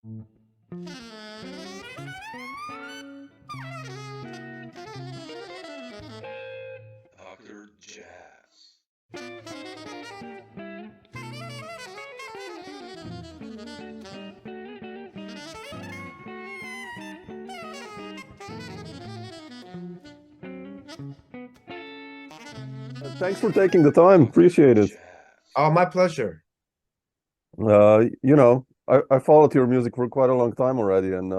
Dr. Jazz. Thanks for taking the time. Appreciate it. Jazz. Oh, my pleasure. I followed your music for quite a long time already, and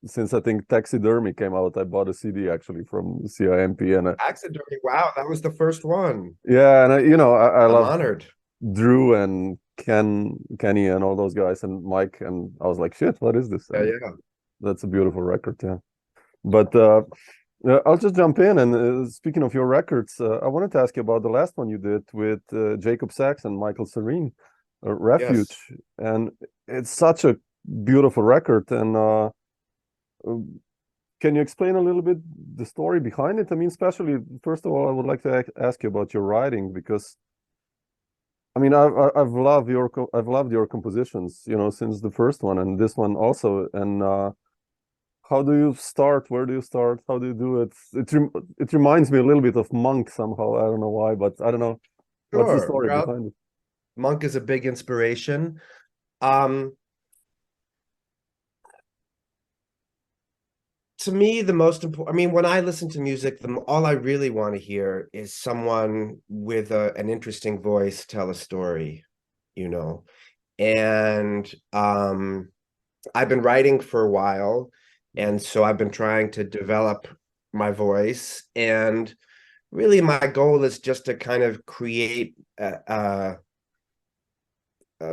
since I think Taxidermy came out, I bought a CD actually from CIMP, and Taxidermy. Wow, that was the first one. yeah, and I I'm love honored. Drew and Kenny, and all those guys, and Mike, and I was like, shit, what is this? Yeah, And yeah. that's a beautiful record, yeah. But I'll just jump in. And speaking of your records, I wanted to ask you about the last one you did with Jacob Sachs and Michael Serene, Yes. Refuge. And it's such a beautiful record. And can you explain a little bit the story behind it? I mean, especially, first of all, I would like to ask you about your writing, because I mean, I've loved your compositions, since the first one and this one also. And how do you start? Where do you start? How do you do it? It reminds me a little bit of Monk somehow. I don't know why, but I don't know. What's the Sure. story Well, behind it? Monk is a big inspiration. Um, to me, the most important, I mean, when I listen to music, all I really want to hear is someone with an interesting voice tell a story, you know. And I've been writing for a while, and so I've been trying to develop my voice. And really, my goal is just to kind of create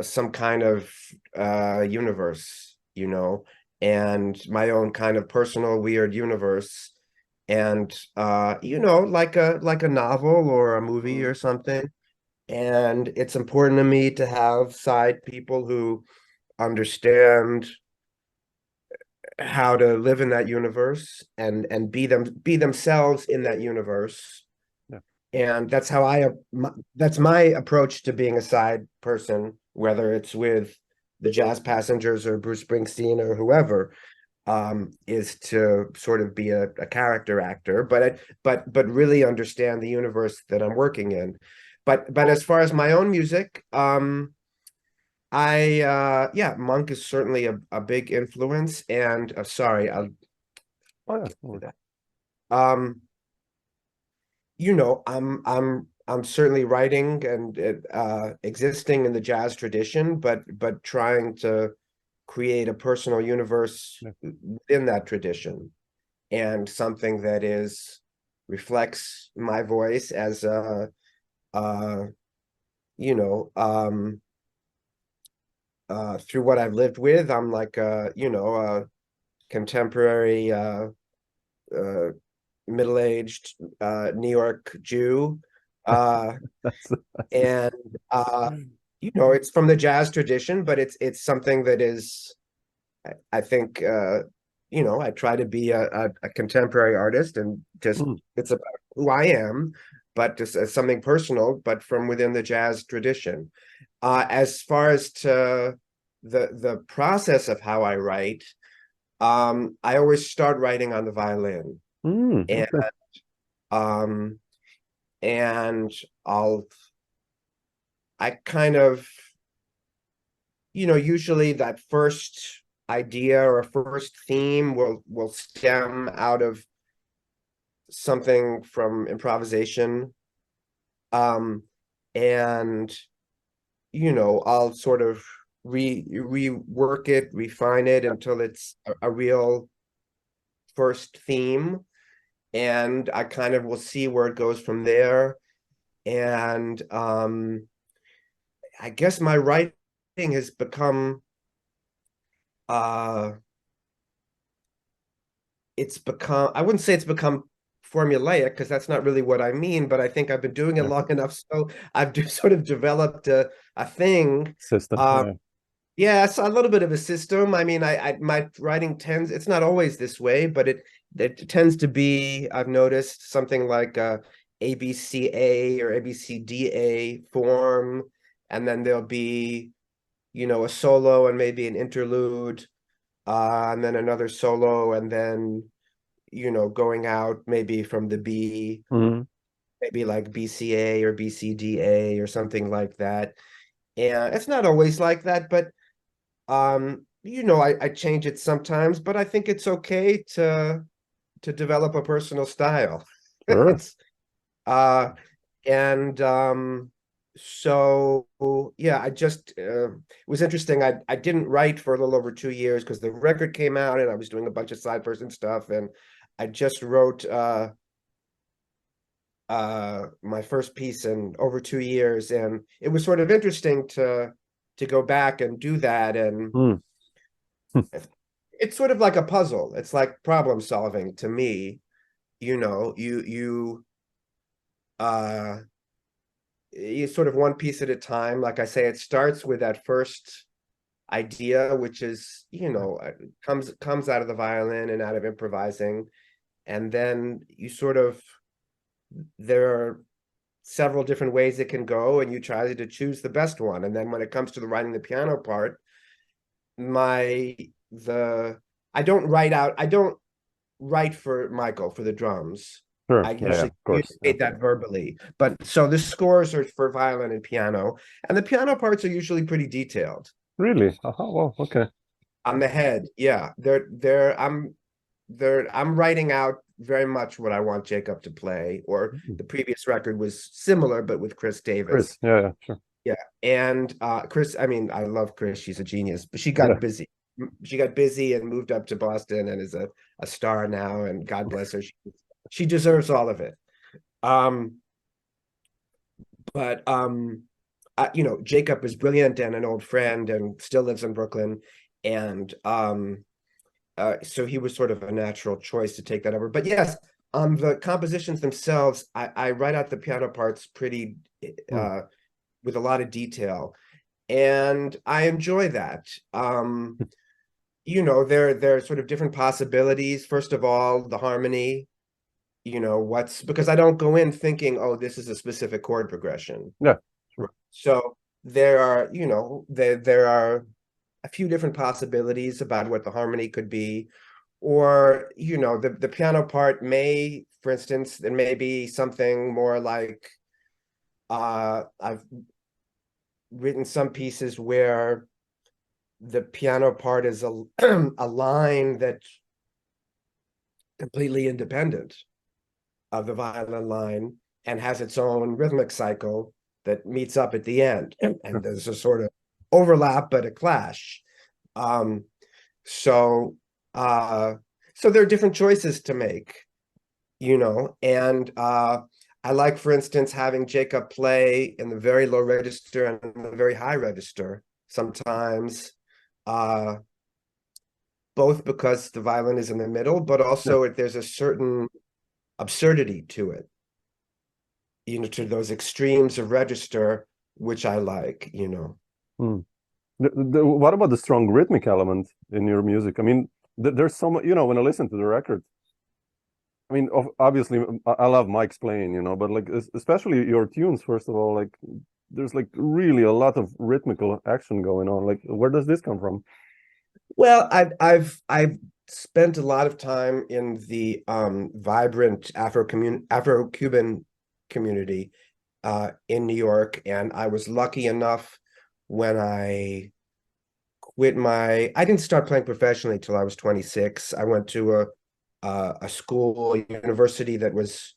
some kind of universe, and my own kind of personal weird universe. And like a novel or a movie or something. And it's important to me to have side people who understand how to live in that universe and be themselves in that universe. Yeah. And that's my approach to being a side person, whether it's with the Jazz Passengers or Bruce Springsteen or whoever, is to sort of be a character actor, but really understand the universe that I'm working in. But as far as my own music, yeah, Monk is certainly a big influence. And sorry, I'll Oh get to yeah. that. I'm certainly writing and existing in the jazz tradition, but trying to create a personal universe Yeah. within that tradition, and something that reflects my voice as you know, through what I've lived with. I'm like a contemporary middle-aged New York Jew. That's And it's from the jazz tradition, but it's something that is, I think, I try to be a contemporary artist, and just it's about who I am, but just as something personal, but from within the jazz tradition. As far as to the process of how I write, I always start writing on the violin. And okay. and I kind of, usually that first idea or first theme will stem out of something from improvisation. And I'll sort of rework it, refine it until it's a real first theme, and I kind of will see where it goes from there. And I guess my writing has become I wouldn't say it's become formulaic, because that's not really what I mean, but I think I've been doing it long enough, so I've just sort of developed a thing. System. Yeah, it's a little bit of a system. I mean, my writing it's not always this way, but it tends to be, I've noticed, something like ABCA or ABCDA form, and then there'll be you know, a solo and maybe an interlude, and then another solo, and then, you know, going out maybe from the B, Mhm. maybe like BCA or BCDA or something like that. And it's not always like that, but you know, I change it sometimes, but I think it's okay to develop a personal style. Sure. It's and so yeah, I just it was interesting. I didn't write for a little over 2 years because the record came out and I was doing a bunch of side person stuff, and I just wrote my first piece in over 2 years, and it was sort of interesting to go back and do that. And Mm. it's sort of like a puzzle. It's like problem solving to me. You know, uh you sort of one piece at a time. Like I say, it starts with that first idea, which is, you know, comes out of the violin and out of improvising. And then you sort of, there are several different ways it can go, and you try to choose the best one. And then when it comes to the writing the piano part, my the I don't write for Michael for the drums. Sure. I Yeah, usually of course. Yeah. communicate that verbally. But so the scores are for violin and piano, and the piano parts are usually pretty detailed. Really? Well, okay. On the head, yeah. I'm writing out very much what I want Jacob to play, or the previous record was similar, but with Chris Davis. Chris. Yeah, sure. Yeah. And Chris, I mean, I love Chris, she's a genius, but she Yeah. got busy. She got busy and moved up to Boston and is a star now, and God bless her. She deserves all of it. Um, but you know, Jacob is brilliant and an old friend and still lives in Brooklyn. And so he was sort of a natural choice to take that over. But yes, the compositions themselves, I write out the piano parts pretty with a lot of detail, and I enjoy that. You know, there are sort of different possibilities. First of all, the harmony, you know, because I don't go in thinking, oh, this is a specific chord progression. Yeah. Sure. So there are, you know, there are a few different possibilities about what the harmony could be. Or, you know, the piano part may, for instance, there may be something more like I've written some pieces where the piano part is a a line that's completely independent of the violin line and has its own rhythmic cycle that meets up at the end. And there's a sort of overlap, but a clash. Um, so so there are different choices to make, you know, and I like, for instance, having Jacob play in the very low register and the very high register sometimes, both because the violin is in the middle, but also there's a certain absurdity to it, you know, to those extremes of register, which I like, you know. What about the strong rhythmic element in your music? I mean, there's so much, you know, when I listen to the record, I mean, obviously, I love Mike's playing, you know, but like, especially your tunes, first of all, like, there's like really a lot of rhythmical action going on. Like, where does this come from? Well, I've spent a lot of time in the vibrant Afro-Cuban community in New York, and I was lucky enough when I didn't start playing professionally till I was 26. I went to a school, university that was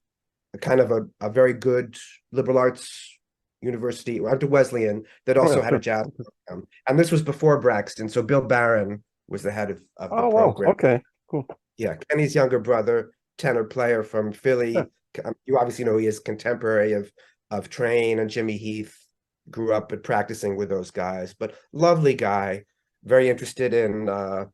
kind of a very good liberal arts university. I went to Wesleyan that also had a jazz program, and this was before Braxton. So Bill Barron was the head of the program. Wow. Okay, cool. Yeah, Kenny's younger brother, tenor player from Philly. You obviously know he is contemporary of Train and Jimmy Heath. Grew up at practicing with those guys, but lovely guy, very interested in one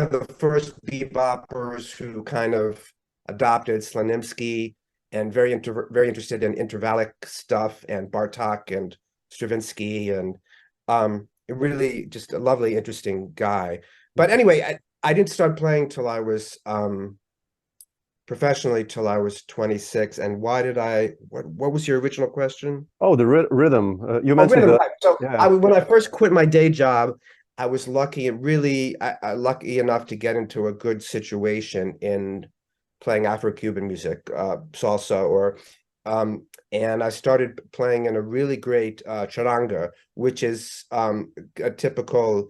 of the first beboppers who kind of adopted Slonimsky, and very interested in intervallic stuff and Bartok and Stravinsky, and really just a lovely, interesting guy. But anyway, I didn't start playing till I was professionally till I was 26. And why did what was your original question? Oh, the rhythm. You Oh, mentioned rhythm, that. right. So Yeah. when I first quit my day job, I was lucky and really lucky enough to get into a good situation in playing Afro-Cuban music, salsa, and I started playing in a really great charanga, which is a typical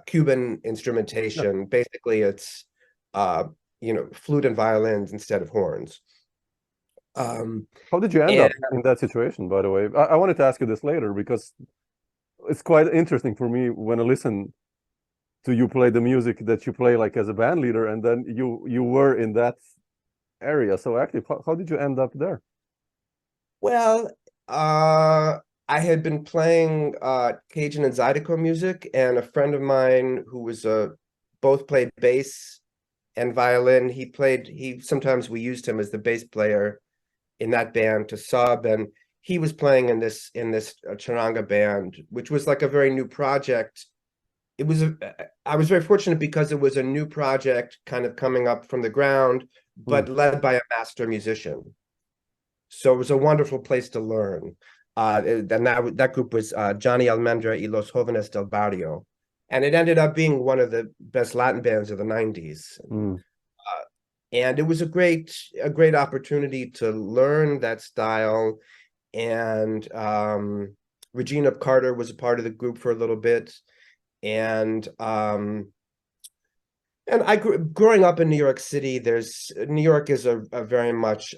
Cuban instrumentation. Basically, it's flute and violins instead of horns. How did you end And up in that situation, by the way? I wanted to ask you this later because it's quite interesting for me when I listen to you play the music that you play like as a band leader, and then you were in that area. So actually, how did you end up there? Well, I had been playing Cajun and Zydeco music, and a friend of mine who was both played bass and violin. Sometimes we used him as the bass player in that band to sub, and he was playing in this charanga band, which was like a very new project. I was very fortunate because it was a new project kind of coming up from the ground, but led by a master musician. So it was a wonderful place to learn. And that group was Johnny Almendra y Los Jóvenes del Barrio. And it ended up being one of the best Latin bands of the 90s. And it was a great opportunity to learn that style. And Regina Carter was a part of the group for a little bit. And growing up in New York City, New York is a very much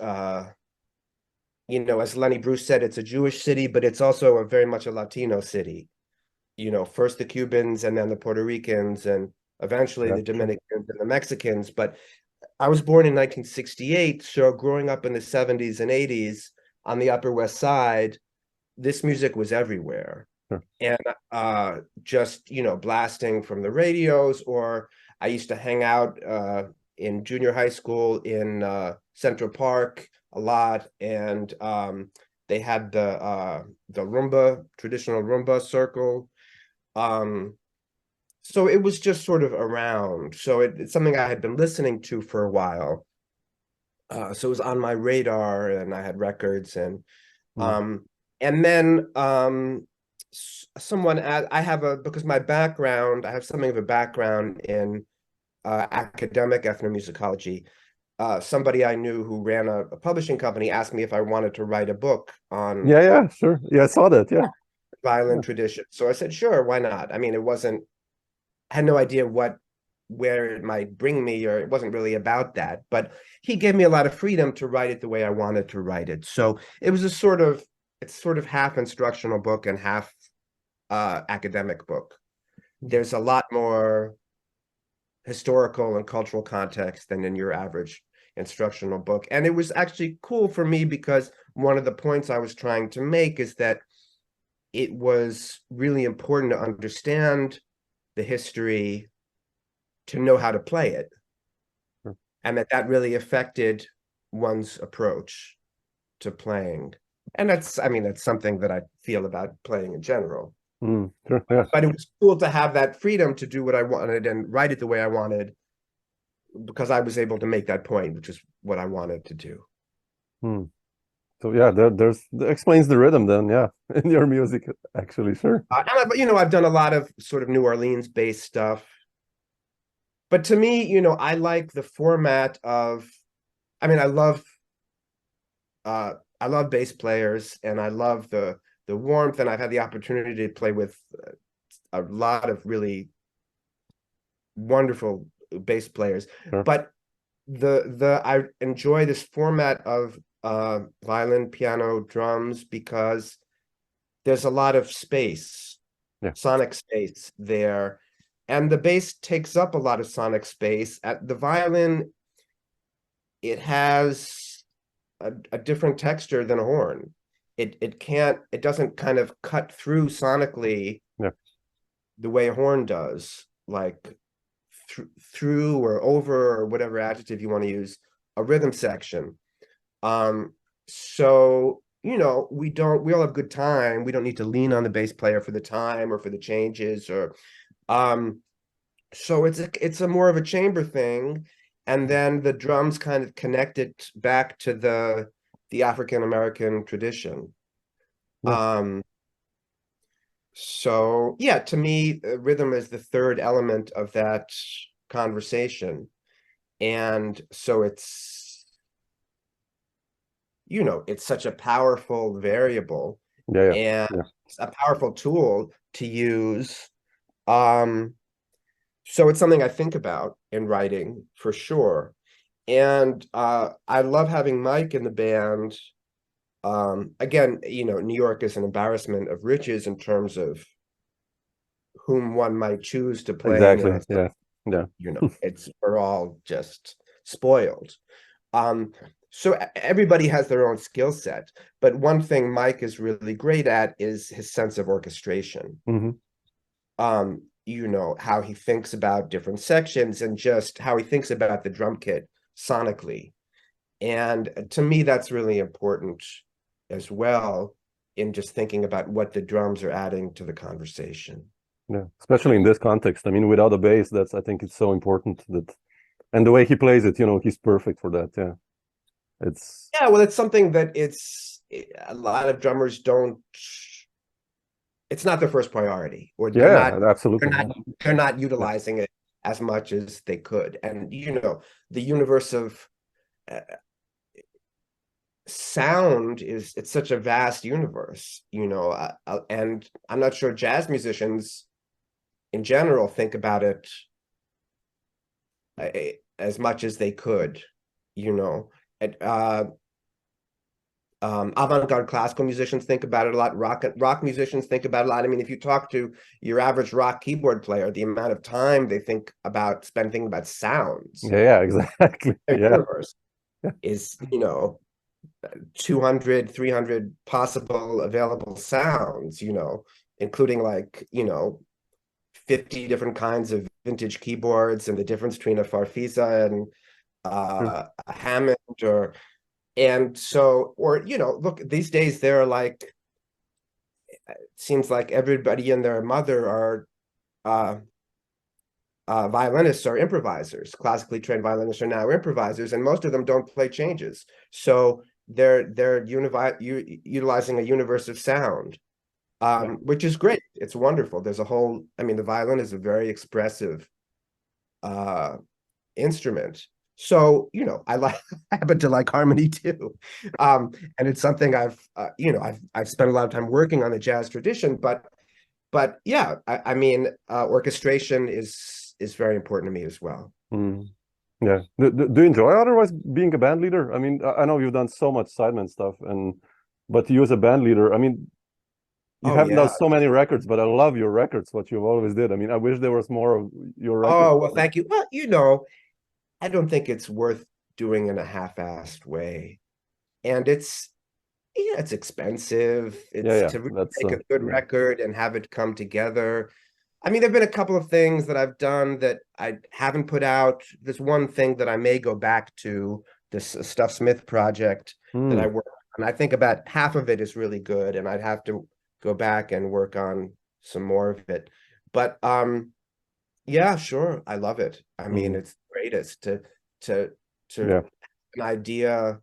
as Lenny Bruce said, it's a Jewish city, but it's also very much a Latino city. First the Cubans and then the Puerto Ricans and eventually the Dominicans and the Mexicans. But I was born in 1968, so growing up in the 70s and 80s on the Upper West Side, this music was everywhere. And just, blasting from the radios, or I used to hang out in junior high school in Central Park a lot, and they had the rumba, traditional rumba circle. So it was just sort of around. So it's something I had been listening to for a while. So it was on my radar, and I had records, and then because I have something of a background in academic ethnomusicology. Somebody I knew who ran a publishing company asked me if I wanted to write a book on Sure. Yeah, I saw that. Yeah. violin tradition. So I said, sure, why not? I mean, I had no idea where it might bring me, or it wasn't really about that, but he gave me a lot of freedom to write it the way I wanted to write it. So it was it's sort of half instructional book and half academic book. There's a lot more historical and cultural context than in your average instructional book. And it was actually cool for me because one of the points I was trying to make is that it was really important to understand the history to know how to play it. And that really affected one's approach to playing. And that's something that I feel about playing in general. Sure, yeah. But it was cool to have that freedom to do what I wanted and write it the way I wanted, because I was able to make that point, which is what I wanted to do. So yeah, that explains the rhythm then, yeah, in your music, actually, sure. And I've done a lot of sort of New Orleans-based stuff. But to me, I like the format of, I love bass players, and I love the warmth, and I've had the opportunity to play with a lot of really wonderful bass players. Sure. But I enjoy this format of violin, piano, drums, because there's a lot of space, sonic space there. And the bass takes up a lot of sonic space. At the violin, it has a different texture than a horn. It doesn't kind of cut through sonically the way a horn does, like through or over, or whatever adjective you want to use, a rhythm section. So we all have good time. We don't need to lean on the bass player for the time or for the changes, or so it's a more of a chamber thing. and then the drums kind of connect it back to the African American tradition. Yeah. So yeah, to me, rhythm is the third element of that conversation. And so it's, it's such a powerful variable Yeah. and Yeah. it's a powerful tool to use. So it's something I think about in writing for sure. And I love having Mike in the band. Again, New York is an embarrassment of riches in terms of whom one might choose to play in Exactly. a, Yeah. Yeah. we're all just spoiled. So everybody has their own skill set, but one thing Mike is really great at is his sense of orchestration. How he thinks about different sections and just how he thinks about the drum kit sonically. And to me, that's really important as well in just thinking about what the drums are adding to the conversation. Yeah. Especially in this context. I mean, without a bass, I think it's so important that, and the way he plays it, he's perfect for that. Yeah. Yeah, well, it's something that a lot of drummers don't, it's not their first priority, or yeah, absolutely. they're not utilizing it as much as they could. And the universe of sound it's such a vast universe, and I'm not sure jazz musicians in general think about it as much as they could, and, avant-garde classical musicians think about it a lot. Rock musicians think about it a lot. I mean, if you talk to your average rock keyboard player, the amount of time they spend thinking about sounds. Yeah, exactly. Yeah. Universe is 200, 300 possible available sounds, including 50 different kinds of vintage keyboards and the difference between a Farfisa and a Hammond look, these days there are it seems like everybody and their mother are violinists or improvisers. Classically trained violinists are now improvisers, and most of them don't play changes. So they're utilizing a universe of sound, which is great. It's wonderful. There's the violin is a very expressive instrument. So, I happen to like harmony too. And it's something I've spent a lot of time working on the jazz tradition, but yeah, orchestration is very important to me as well. Yeah. Do you enjoy otherwise being a band leader? I mean, I know you've done so much sideman stuff, but you as a band leader, I mean, you haven't done so many records, but I love your records, what you've always did. I mean, I wish there was more of your records. Oh, well, thank you. Well, I don't think it's worth doing in a half-assed way. And it's expensive. It's to really make a good record and have it come together. I mean, there've been a couple of things that I've done that I haven't put out. There's one thing that I may go back to, this Stuff Smith project that I worked on. I think about half of it is really good, and I'd have to go back and work on some more of it. But yeah, sure, I love it. I mean, it's the greatest to an idea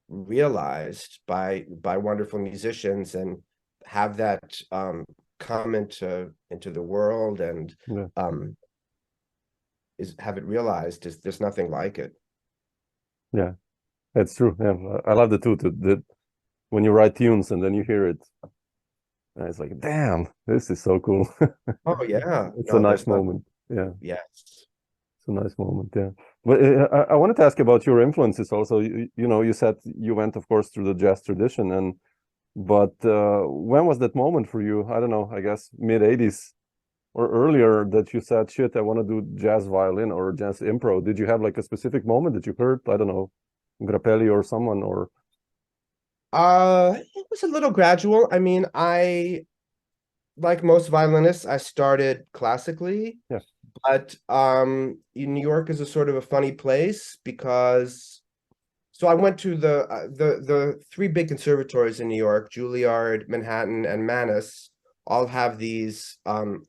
realized by wonderful musicians and have that come into the world and have it realized. There's nothing like it. Yeah, that's true. Yeah, I love the two that when you write tunes and then you hear it, and it's like, damn, this is so cool. Oh yeah, it's a nice moment. Yeah. Yes. It's a nice moment, yeah. But I wanted to ask you about your influences also. You said you went, of course, through the jazz tradition, but when was that moment for you? I don't know, I guess mid-'80s or earlier that you said, shit, I want to do jazz violin or jazz impro. Did you have like a specific moment that you heard, I don't know, Grappelli or someone, or? It was a little gradual. I mean, like most violinists, I started classically. Yeah. But New York is a sort of a funny place because I went to the three big conservatories in New York, Juilliard, Manhattan, and Mannes, all have these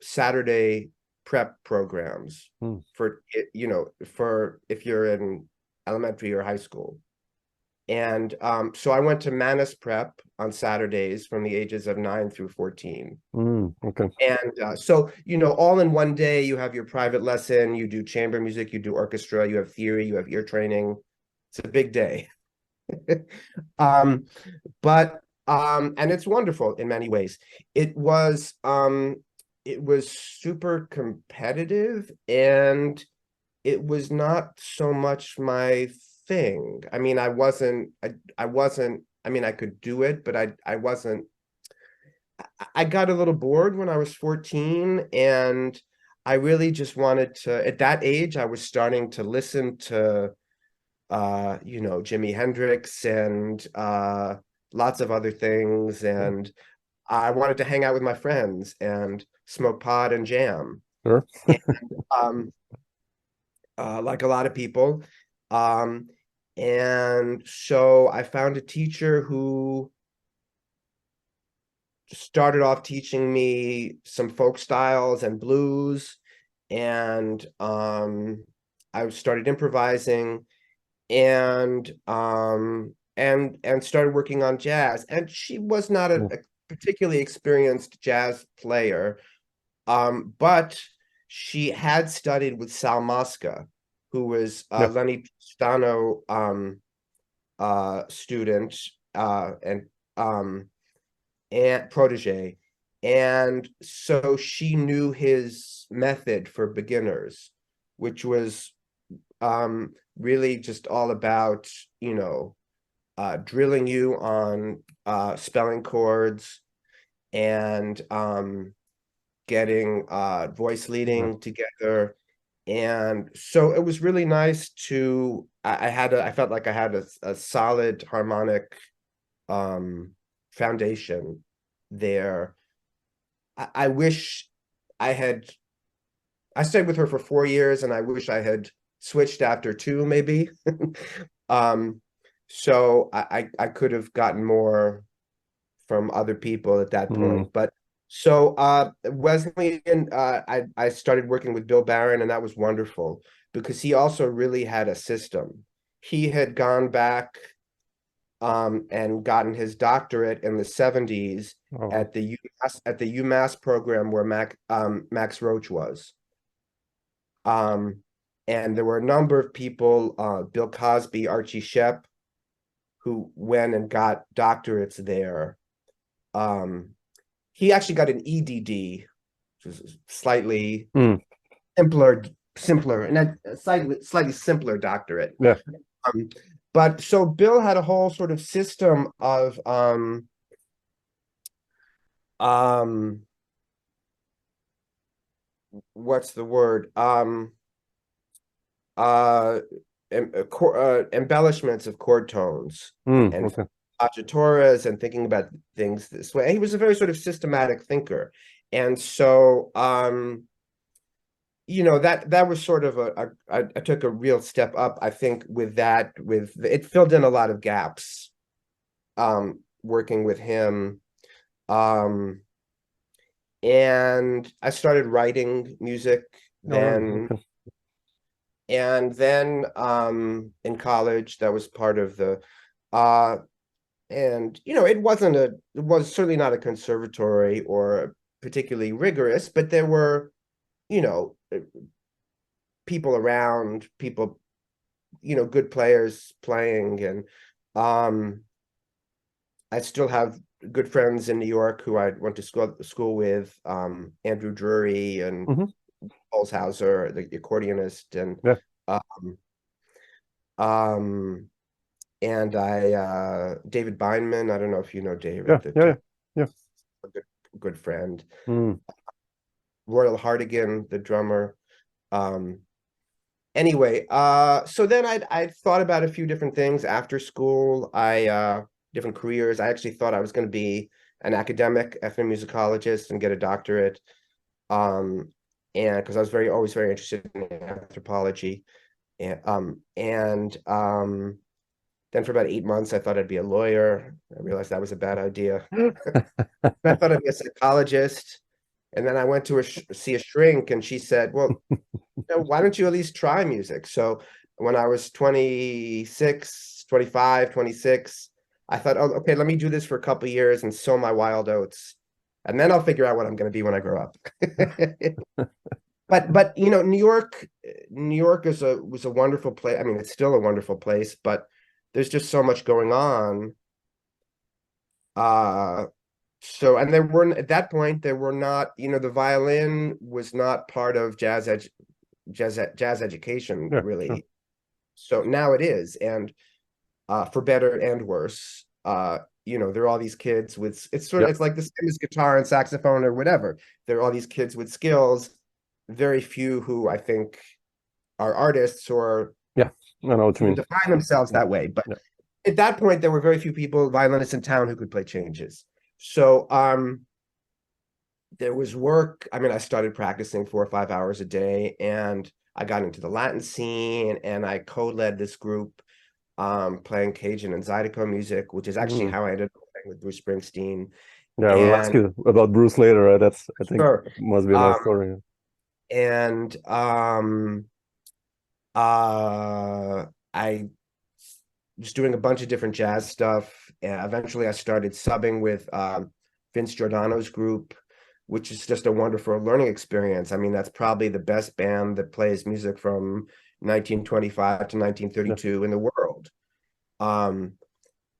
Saturday prep programs for, you know, for if you're in elementary or high school. And so I went to Manus Prep on Saturdays from the ages of 9 through 14. Okay. And so, you know, all in one day, you have your private lesson, you do chamber music, you do orchestra, you have theory, you have ear training. It's a big day. But and it's wonderful in many ways. It was super competitive, and it was not so much my thing. I mean, I mean, I could do it, but I got a little bored when I was 14, and I really just wanted to, at that age, I was starting to listen to you know, Jimi Hendrix and lots of other things, and I wanted to hang out with my friends and smoke pot and jam. Sure. And, like a lot of people. And so I found a teacher who started off teaching me some folk styles and blues, and I started improvising, and started working on jazz. And she was not a particularly experienced jazz player, but she had studied with Sal Mosca, who was Lenny Tristano student and protege. And so she knew his method for beginners, which was really just all about, you know, drilling you on spelling chords and getting voice leading together. And so it was really nice to, I felt like I had a solid harmonic foundation there. I wish I stayed with her for 4 years, and I wish I had switched after 2, maybe. So I could have gotten more from other people at that point. But so Wesleyan, I started working with Bill Barron, and that was wonderful because he also really had a system. He had gone back and gotten his doctorate in the 70s at the UMass program where Max Roach was. And there were a number of people, Bill Cosby, Archie Shepp, who went and got doctorates there. He actually got an EDD, which is slightly simpler, and a slightly simpler doctorate. Yeah. But so Bill had a whole sort of system of what's the word? Embellishments of chord tones and agitauras and thinking about things this way. And he was a very sort of systematic thinker. And so you know, that was sort of I took a real step up, I think, with that, it filled in a lot of gaps working with him. And I started writing music then. And then in college, that was part of the and you know, it was certainly not a conservatory or particularly rigorous, but there were, you know, people around, you know, good players playing. And I still have good friends in New York who I went to school with, Andrew Drury and Holzhauser, the accordionist, and and David Beinman. I don't know if you know David. Yeah. A good friend. Royal Hartigan, the drummer. Anyway, so then I thought about a few different things after school. Different careers. I actually thought I was going to be an academic ethnomusicologist and get a doctorate. And because I was always very interested in anthropology. And then for about 8 months, I thought I'd be a lawyer. I realized that was a bad idea. I thought I'd be a psychologist. And then I went to see a shrink, and she said, well, why don't you at least try music? So when I was 26, 25, 26, I thought, oh, okay, let me do this for a couple of years and sow my wild oats, and then I'll figure out what I'm going to be when I grow up. But New York was a wonderful place. I mean, it's still a wonderful place, but there's just so much going on. So, and at that point, there were not, the violin was not part of jazz education, really. Yeah. So now it is, and for better and worse. There are all these kids with, it's like the same as guitar and saxophone or whatever. There are all these kids with skills, very few who I think are artists or I know what you mean. define themselves that way. But at that point, there were very few violinists in town who could play changes. So there was work. I mean, I started practicing 4 or 5 hours a day, and I got into the Latin scene, and I co-led this group playing Cajun and Zydeco music, which is actually how I ended up playing with Bruce Springsteen. Yeah, we'll ask you about Bruce later. Right? That's, I think, must be a nice story. And I was doing a bunch of different jazz stuff, and eventually I started subbing with Vince Giordano's group, which is just a wonderful learning experience. I mean, that's probably the best band that plays music from 1925 to 1932 in the world.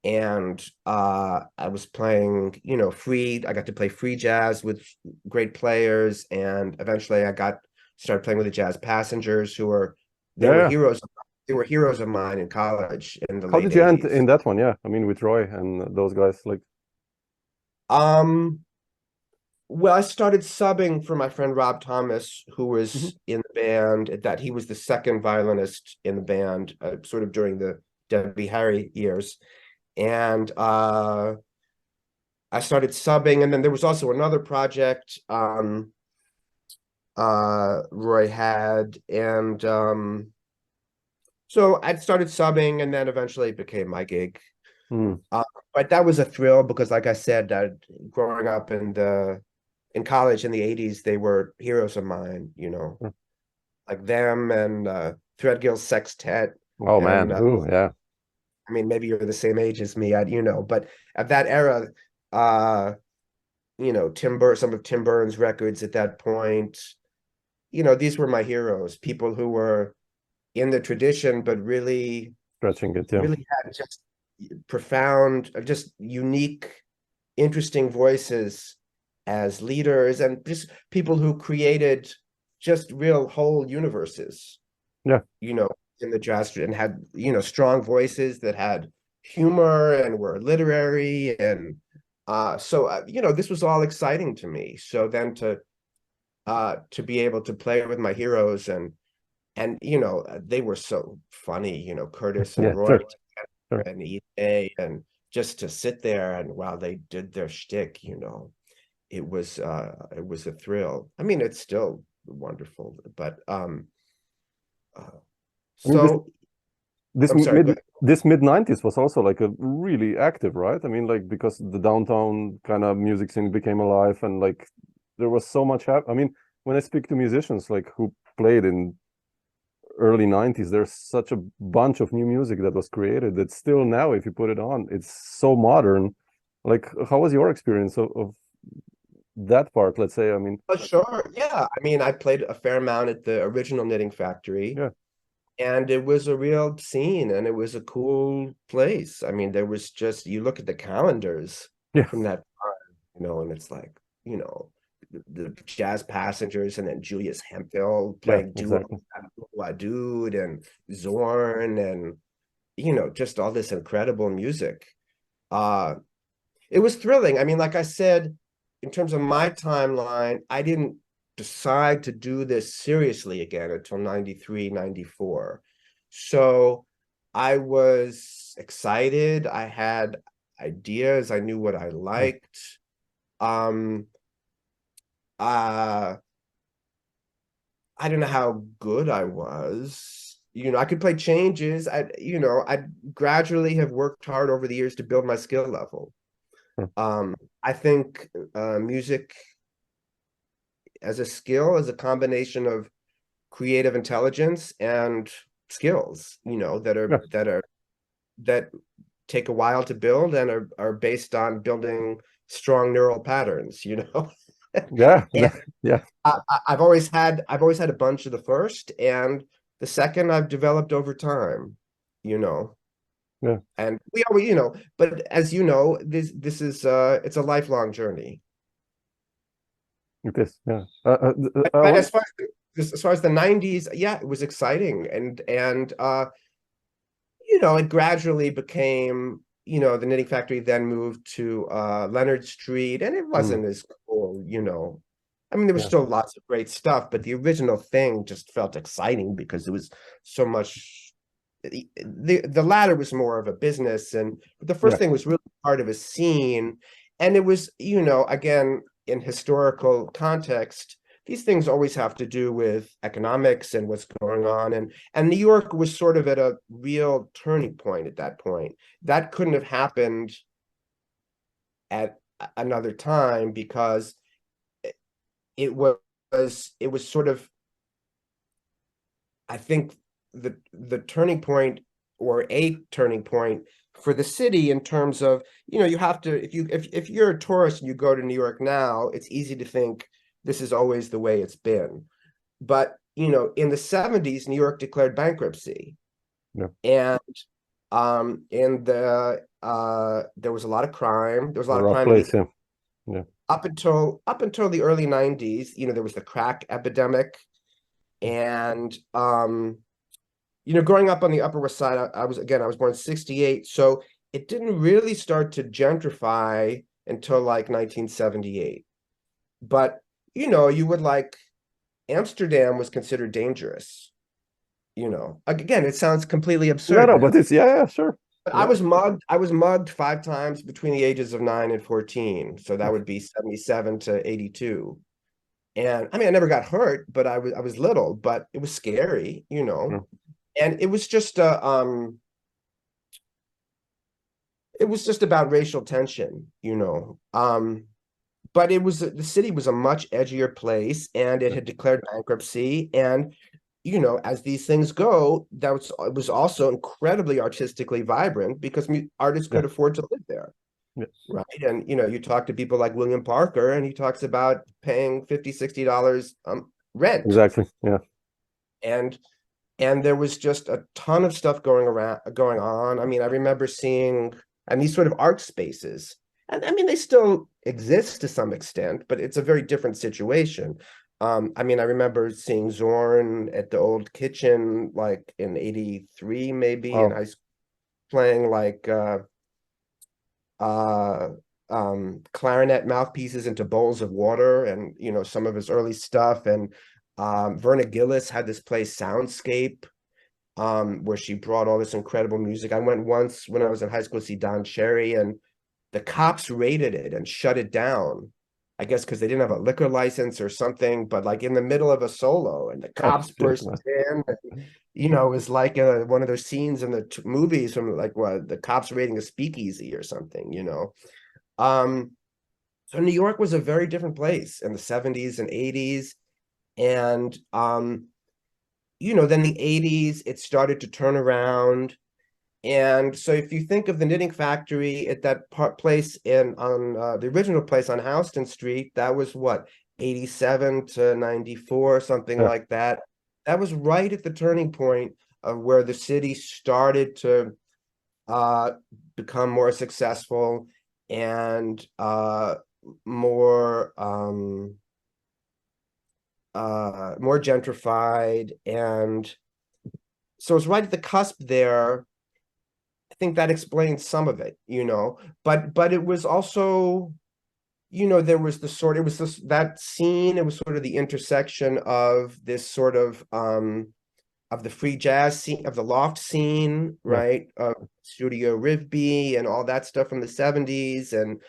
And I was playing, I got to play free jazz with great players, and eventually started playing with the Jazz Passengers, who were heroes. They were heroes of mine in college in the late 80s. How did you end in that one? Yeah, I mean, with Roy and those guys, like. Well, I started subbing for my friend Rob Thomas, who was in the band. That he was the second violinist in the band, sort of during the Debbie Harry years. And I started subbing, and then there was also another project Roy had, and so I started subbing, and then eventually it became my gig. But that was a thrill because, like I said, growing up in college in the 80s, they were heroes of mine, like them and Threadgill's Sextet. Oh, man. Yeah. I mean, maybe you're the same age as me, but at that era, some of Tim Burns' records at that point, these were my heroes, people who were in the tradition, but really stretching it, really had just profound, just unique, interesting voices as leaders, and just people who created just real whole universes. Yeah. In the jazz, and had, strong voices that had humor and were literary. And so, this was all exciting to me. So then to be able to play with my heroes, and they were so funny, Curtis and Roy and E.A., and just to sit there and while they did their shtick, it was a thrill. I mean, it's still wonderful, but so this mid-90s was also like a really active, right? I mean, like, because the downtown kind of music scene became alive, and like there was so much I mean, when I speak to musicians like who played in early 90s, there's such a bunch of new music that was created that still now, if you put it on, it's so modern. Like, how was your experience of that part, let's say? I mean, sure, yeah. I mean, I played a fair amount at the original Knitting Factory. Yeah. And it was a real scene, and it was a cool place. I mean, there was just, you look at the calendars from that time, and it's like, the Jazz Passengers, and then Julius Hemphill playing Dude and Zorn, and just all this incredible music. It was thrilling. I mean, like I said, in terms of my timeline, I didn't decide to do this seriously again until 93, 94. So I was excited. I had ideas. I knew what I liked. I don't know how good I was. I could play changes. I gradually have worked hard over the years to build my skill level. I think music as a skill, as a combination of creative intelligence and skills, that take a while to build and are based on building strong neural patterns, Yeah, And yeah, I've always had a bunch of the first, and the second I've developed over time, yeah. and we always, but as you know, this is it's a lifelong journey. It is. Yeah. But as far as the 90s, yeah, it was exciting, and it gradually became, the Knitting Factory then moved to Leonard Street, and it wasn't as cool, I mean, there was Yeah. still lots of great stuff, but the original thing just felt exciting because there was so much. The latter was more of a business, but the first thing was really part of a scene, and it was, again, in historical context, these things always have to do with economics and what's going on, and New York was sort of at a real turning point at that point. That couldn't have happened at another time because it was sort of, I think, the turning point, or a turning point for the city, in terms of, you have to, if you're a tourist and you go to New York now, it's easy to think this is always the way it's been. But, in the 70s, New York declared bankruptcy. Yeah. And there was a lot of crime. There was a lot of crime Place, yeah. up until the early 90s. There was the crack epidemic. And growing up on the Upper West Side, I was born in 68, so it didn't really start to gentrify until like 1978. But you would, like, Amsterdam was considered dangerous. Again, it sounds completely absurd. No, but it's sure. But Yeah. I was mugged 5 times between the ages of 9 and 14. So that would be 77 to 82. And I mean, I never got hurt, but I was little, but it was scary, Yeah. And it was just about racial tension, but the city was a much edgier place, and it had declared bankruptcy. And as these things go, it was also incredibly artistically vibrant because artists could afford to live there. Yeah. Right. And you talk to people like William Parker, and he talks about paying $50-$60 rent. Exactly. Yeah. And there was just a ton of stuff going on. I mean, I remember seeing, and these sort of art spaces, and I mean, they still exist to some extent, but it's a very different situation. I mean, I remember seeing Zorn at the Old Kitchen, like in 83, maybe, in high school, playing like clarinet mouthpieces into bowls of water, and some of his early stuff. And Verna Gillis had this place Soundscape, where she brought all this incredible music. I went once when I was in high school to see Don Cherry, and the cops raided it and shut it down, I guess because they didn't have a liquor license or something, but like in the middle of a solo, and the cops burst in, and, it was like one of those scenes in the movies from, like, what, the cops raiding a speakeasy or something, So New York was a very different place in the 70s and 80s. And then the 80s, it started to turn around. And so if you think of the Knitting Factory at that place on the original place on Houston Street, that was what, 87 to 94, something like that. That was right at the turning point of where the city started to become more successful and more gentrified. And so it's right at the cusp there. I think that explains some of it, but it was also, there was that scene. It was sort of the intersection of this sort of the free jazz scene, of the loft scene, right? Of Studio Rivby and all that stuff from the 70s, and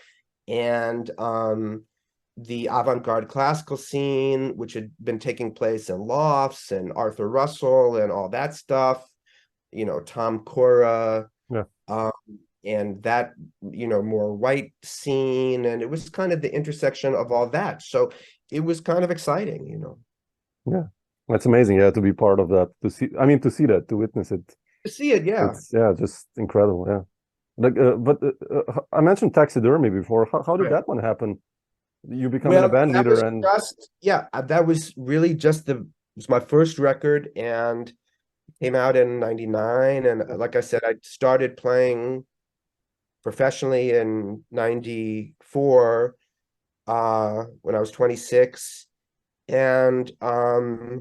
the avant-garde classical scene, which had been taking place in lofts, and Arthur Russell and all that stuff, Tom Cora. And that, more white scene. And it was kind of the intersection of all that. So it was kind of exciting, you know. Yeah, that's amazing. Yeah, to be part of that, to see. I mean, to see that, to witness it. To see it, yeah. It's just incredible. Yeah. Like, but I mentioned taxidermy before. How did Right. that one happen? You becoming a Well, band that was leader and just, yeah, that was really just it was my first record and came out in 99. And like I said, I started playing professionally in 94, when I was 26. And I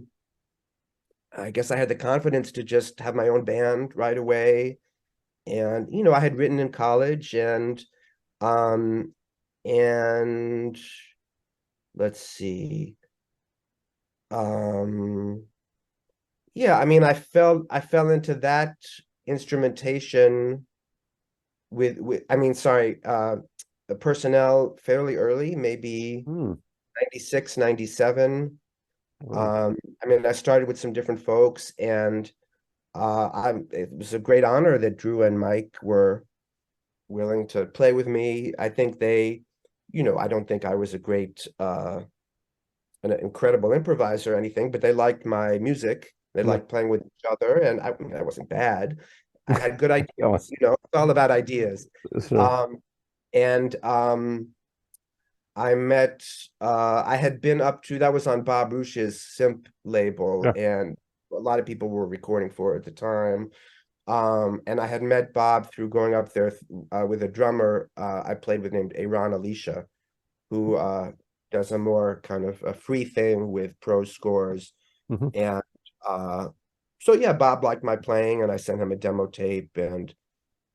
guess I had the confidence to just have my own band right away. And, you know, I had written in college um and let's see. Yeah, I mean, I fell into that instrumentation with I mean, sorry, the personnel fairly early, maybe hmm, 96, 97. wow. I mean, I started with some different folks, and it was a great honor that Drew and Mike were willing to play with me. I think they, you know, I don't think I was a great an incredible improviser or anything, but they liked my music. They Yeah. liked playing with each other, and I wasn't bad. I had good Come on. ideas, you know, it's all about ideas. Sure. Um, and I had been up to, that was on Bob Rush's Simp label, Yeah. and a lot of people were recording for it at the time. And I had met Bob through going up there with a drummer I played with named Aaron Alicia, who does a more kind of a free thing with pro scores. Hmm. And so yeah, Bob liked my playing, and I sent him a demo tape. And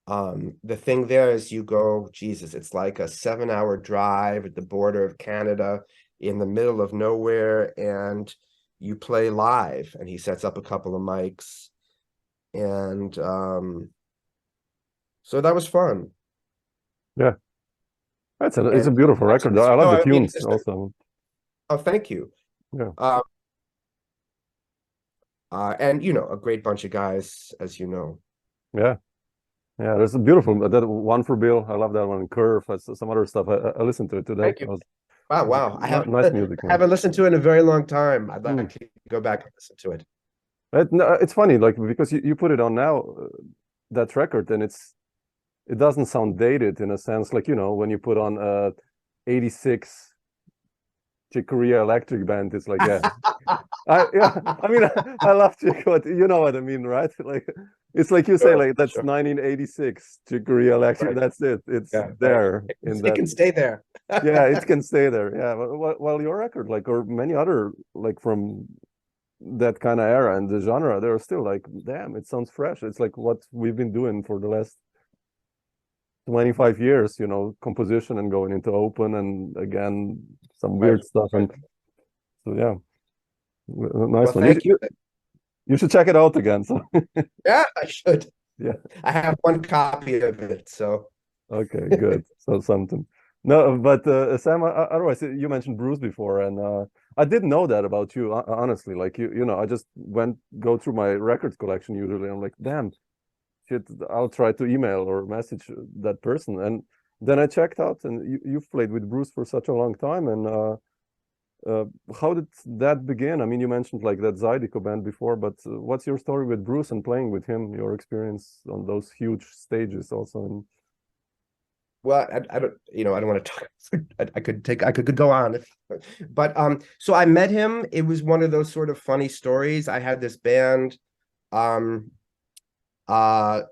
the thing there is, you go, Jesus, it's like a 7-hour drive at the border of Canada in the middle of nowhere, and you play live. And he sets up a couple of mics, and so that was fun. Yeah. It's a And beautiful record. I so love the I mean, tunes also. oh, thank you. Yeah. Uh, and you know, a great bunch of guys, as you know. Yeah. Yeah. There's a beautiful that one for Bill. I love that one. Curve. Some other stuff. I listened to it today. Thank you. Wow, wow. I haven't Nice music, I man. haven't listened to it in a very long time. I'd Mm. like to go back and listen to it. No, it's funny, like because you put it on now, that record, and it doesn't sound dated in a sense, like when you put on 86 Chick Corea Electric Band, it's like I mean I love Chick, but you know what I mean, right? Like it's like you say, Sure, like that's sure. 1986 Chick Corea Electric. Right. That's it. It's Yeah, right. there in It that. can stay there. Yeah, it can stay there. Yeah, well, your record, like, or many other, like from that kind of era and the genre, they're still like, damn, it sounds fresh. It's like what we've been doing for the last 25 years, composition and going into open and again some Right, weird stuff. right. And so yeah, nice Well, one. thank you. You should check it out again. So Yeah, I should. yeah, I have one copy of it, so okay, good. So something. No, but Sam, otherwise you mentioned Bruce before, and I didn't know that about you, honestly. Like I just go through my records collection usually. I'm like, damn, shit, I'll try to email or message that person. And then I checked out, and you've played with Bruce for such a long time. And how did that begin? I mean, you mentioned like that Zydeco band before, but what's your story with Bruce and playing with him? Your experience on those huge stages, also. And well, I don't, I don't want to talk. I could go on, but so I met him. It was one of those sort of funny stories. I had this band, um,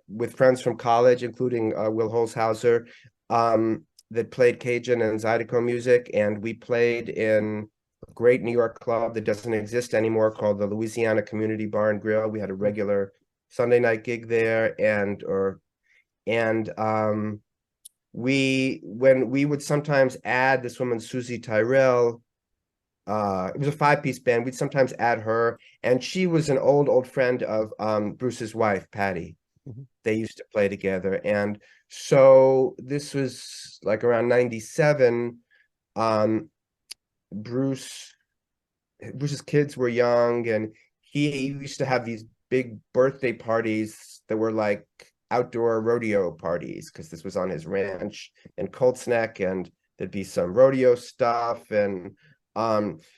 with friends from college, including Will Holzhauser, that played Cajun and Zydeco music, and we played in a great New York club that doesn't exist anymore called the Louisiana Community Bar and Grill. We had a regular Sunday night gig there, and when we would sometimes add this woman Susie Tyrell. It was a 5-piece band. We'd sometimes add her, and she was an old friend of Bruce's wife, Patty. Mhm. They used to play together, and so this was like around 97. Um, Bruce's kids were young, and he used to have these big birthday parties that were like outdoor rodeo parties, because this was on his ranch in Colts Neck, and there'd be some rodeo stuff, and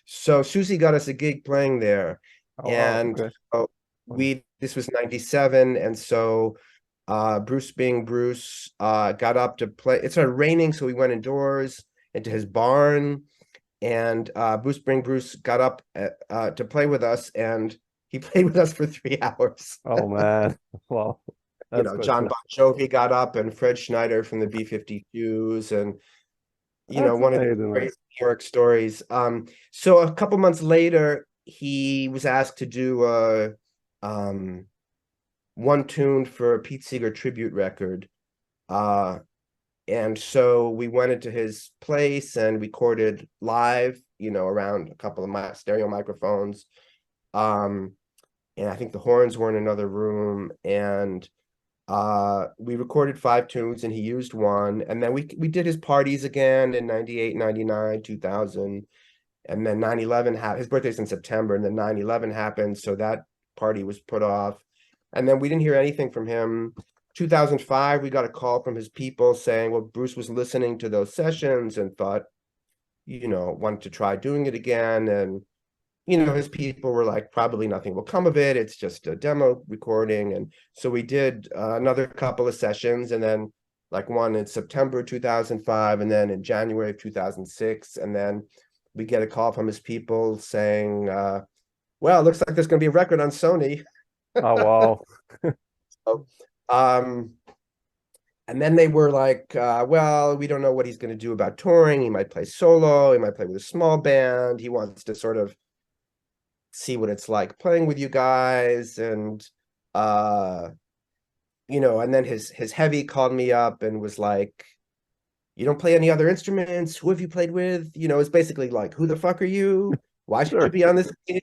So Susie got us a gig playing there, Oh wow, and okay. this was 97, and so Bruce being Bruce got up to play. It started raining, so we went indoors into his barn, and Bruce got up to play with us, and he played with us for 3 hours. Oh man, wow, You that's know, quite John cool. Bon Jovi got up, and Fred Schneider from the B-52s, and That's one of the amazing, man. great New York stories. So a couple months later, he was asked to do one tune for a Pete Seeger tribute record. And so we went into his place and recorded live, around a couple of my stereo microphones. And I think the horns were in another room, and we recorded 5 tunes and he used one, and then we did his parties again in 98, 99, 2000, and then 9/11 happened. His birthday's in September, and then 9/11 happened, so that party was put off, and then we didn't hear anything from him. 2005, we got a call from his people saying, well, Bruce was listening to those sessions and thought, wanted to try doing it again. And his people were like, probably nothing will come of it. It's just a demo recording. And so we did another couple of sessions, and then like one in September 2005, and then in January of 2006. And then we get a call from his people saying, well, it looks like there's going to be a record on Sony. Oh wow. So, and then they were like, well, we don't know what he's going to do about touring. He might play solo. He might play with a small band. He wants to sort of see what it's like playing with you guys. And and then his heavy called me up and was like, you don't play any other instruments? Who have you played with? It's basically like, who the fuck are you? Why should you Sure. be on this gig?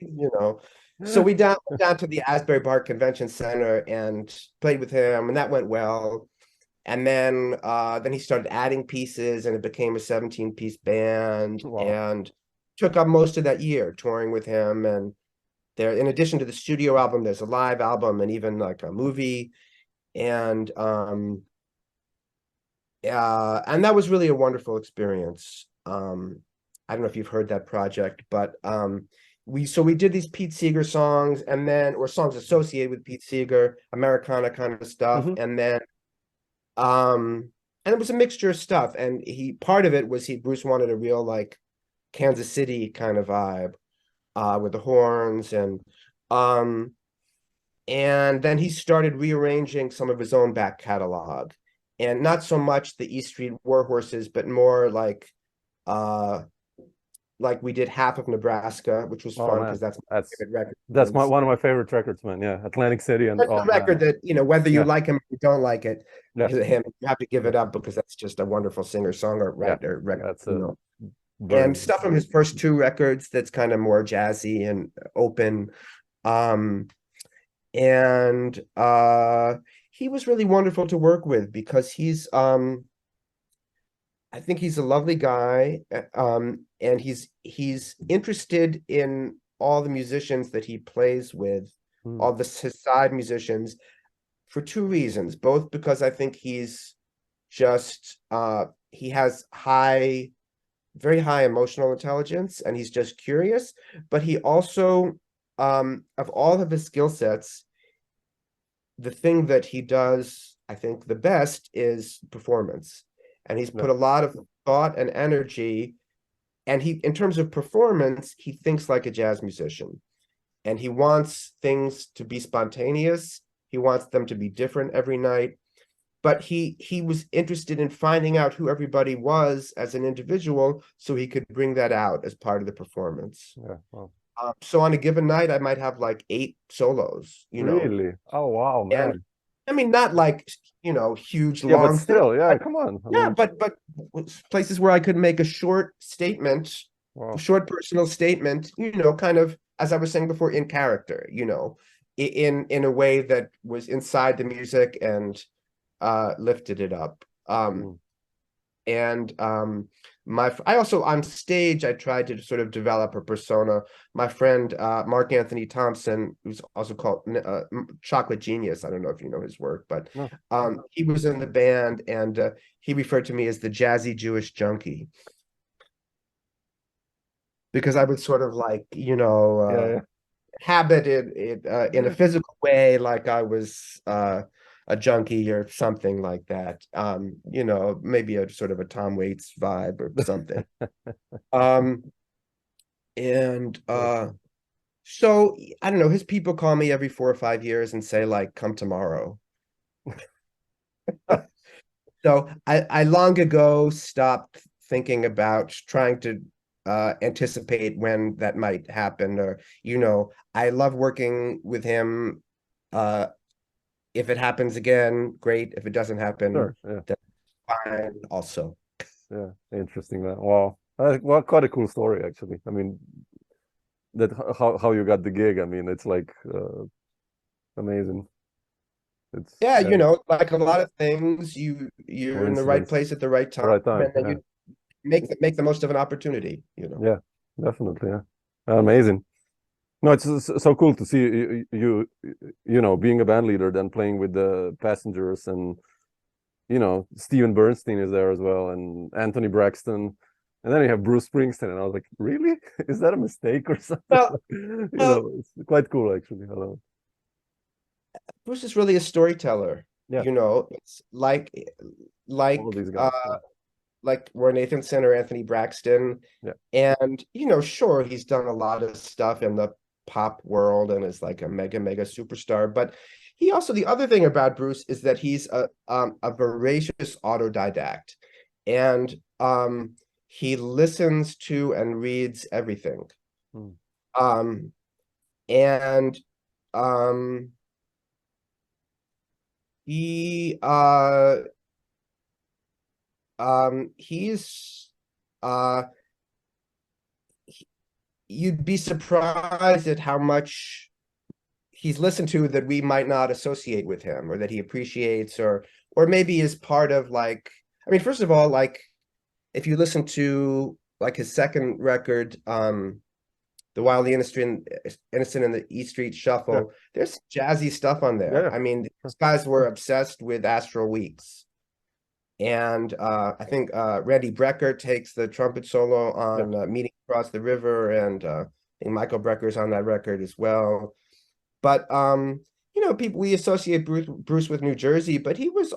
So we down to the Asbury Park Convention Center and played with him, and that went well. And then he started adding pieces, and it became a 17-piece band, Wow. and took up most of that year touring with him. And there, in addition to the studio album, there's a live album and even like a movie. And that was really a wonderful experience. I don't know if you've heard that project, but we did these Pete Seeger songs, and then, or songs associated with Pete Seeger, Americana kind of stuff. Hmm. And then and it was a mixture of stuff. And part of it was Bruce wanted a real like Kansas City kind of vibe with the horns, and then he started rearranging some of his own back catalog, and not so much the East Street War Horses, but more like we did Half of Nebraska, which was Oh fun man, because that's my that's favorite record. that's one of my favorite records, man. Yeah, Atlantic City, and That's oh a man, record that, whether you yeah, like him or you don't like it, yeah, him, you have to give yeah, it up because that's just a wonderful yeah. singer-songwriter record, That's a And very stuff from his first 2 records that's kind of more jazzy and open. And he was really wonderful to work with because I think he's a lovely guy, and he's interested in all the musicians that he plays with, mm, all his side musicians, for 2 reasons. Both because I think he's just he has very high emotional intelligence, and he's just curious, but he also, of all of his skill sets, the thing that he does, I think, the best is performance. And he's yeah, put a lot of thought and energy, and in terms of performance, he thinks like a jazz musician, and he wants things to be spontaneous. He wants them to be different every night, but he was interested in finding out who everybody was as an individual so he could bring that out as part of the performance. yeah. Wow. So on a given night, I might have like 8 solos, Really? Oh wow, and man. I mean, not like, huge, Yeah, but long things, still, yeah. but Come on. I yeah, mean, but places where I could make a short statement, wow. short personal statement, kind of, as I was saying before, in character, in a way that was inside the music and lifted it up. Mm. And I also, on stage, I tried to sort of develop a persona. My friend Mark Anthony Thompson, who's also called Chocolate Genius, I don't know if you know his work, but No. he was in the band, and he referred to me as the jazzy Jewish junkie. because I would sort of like, you know, Yeah, habit it in a physical way, like I was a junkie or something like that. You know, maybe a sort of a Tom Waits vibe or something. Um, and yeah. so I don't know, his people call me every 4 or 5 years and say, like, come tomorrow. So I long ago stopped thinking about trying to anticipate when that might happen, or, you know, I love working with him. Uh, if it happens again, great. If it doesn't happen, Sure. Yeah. that's fine also. Yeah. Interesting, man. Wow. Well, quite a cool story, actually. I mean, that how you got the gig. I mean, it's like amazing. It's Yeah, yeah, you know, like a lot of things, you're in the right coincidence. place at the right The time, right time. and then Yeah. you make the most of an opportunity, you know. Yeah. Definitely. Yeah. Amazing. No, it's so cool to see you know, being a band leader, then playing with the Passengers, and you know, Steven Bernstein is there as well, and Anthony Braxton, and then you have Bruce Springsteen, and I was like, really? Is that a mistake or something? Well, You well, know, it's quite cool actually. I love it. Bruce is really a storyteller, Yeah, you know. It's all of like these guys. like Roy Nathanson or Anthony Braxton. Yeah, And, you know, sure, he's done a lot of stuff in the pop world and is like a mega superstar. But he also, the other thing about Bruce is that he's a voracious autodidact. And he listens to and reads everything. yeah. Mm. Um, and um, he he's uh you'd be surprised at how much he's listened to that we might not associate with him, or that he appreciates, or maybe is part of, like, I mean, first of all, like, if you listen to like his second record, the Wildly Innocent in the E Street Yeah, Shuffle, there's jazzy stuff on yeah, there. yeah. I mean, these guys were obsessed with Astral Weeks. And I think Randy Brecker takes the trumpet solo Yeah. on Meeting Across the River, and I think Michael Brecker's on that record as well. But you know, people, we associate Bruce with New Jersey, but he was